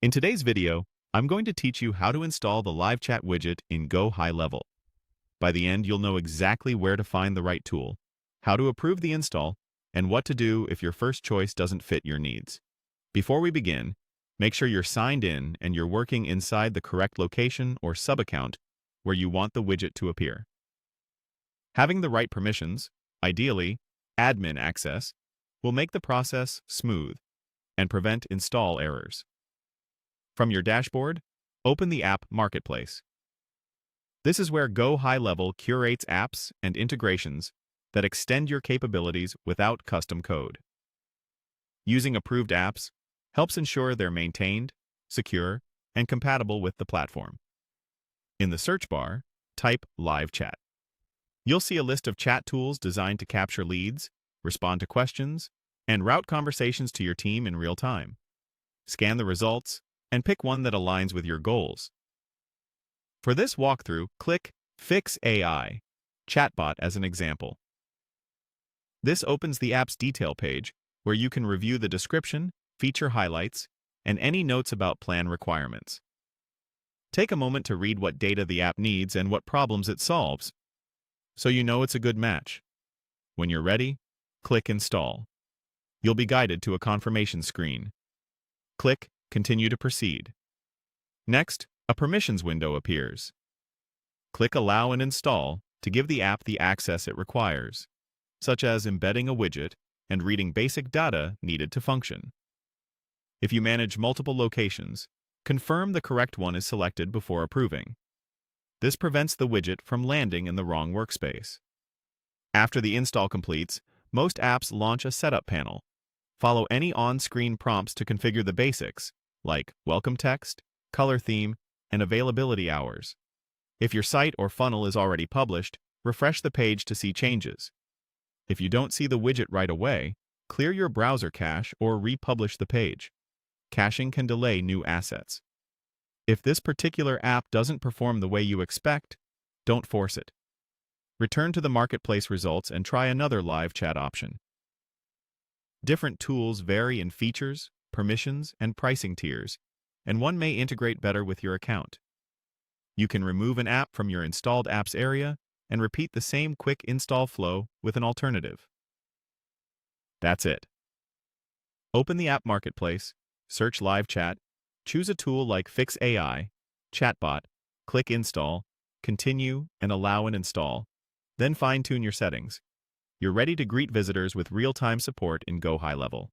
In today's video, I'm going to teach you how to install the live chat widget in Go High Level. By the end, you'll know exactly where to find the right tool, how to approve the install, and what to do if your first choice doesn't fit your needs. Before we begin, make sure you're signed in and you're working inside the correct location or sub-account where you want the widget to appear. Having the right permissions, ideally admin access, will make the process smooth and prevent install errors. From your dashboard, open the App Marketplace. This is where Go High Level curates apps and integrations that extend your capabilities without custom code. Using approved apps helps ensure they're maintained, secure, and compatible with the platform. In the search bar, type Live Chat. You'll see a list of chat tools designed to capture leads, respond to questions, and route conversations to your team in real time. Scan the results and pick one that aligns with your goals. For this walkthrough, click Fix AI Chatbot as an example. This opens the app's detail page where you can review the description, feature highlights, and any notes about plan requirements. Take a moment to read what data the app needs and what problems it solves, so you know it's a good match. When you're ready, click Install. You'll be guided to a confirmation screen. Click Continue to proceed. Next, a permissions window appears. Click Allow and Install to give the app the access it requires, such as embedding a widget and reading basic data needed to function. If you manage multiple locations, confirm the correct one is selected before approving. This prevents the widget from landing in the wrong workspace. After the install completes, most apps launch a setup panel. Follow any on-screen prompts to configure the basics, like welcome text, color theme, and availability hours. If your site or funnel is already published, refresh the page to see changes. If you don't see the widget right away, clear your browser cache or republish the page. Caching can delay new assets. If this particular app doesn't perform the way you expect, don't force it. Return to the marketplace results and try another live chat option. Different tools vary in features, permissions, and pricing tiers, and one may integrate better with your account. You can remove an app from your installed apps area and repeat the same quick install flow with an alternative. That's it. Open the App Marketplace, search Live Chat, choose a tool like Fix AI, Chatbot, click Install, Continue, and Allow and Install, then fine-tune your settings. You're ready to greet visitors with real-time support in Go High Level.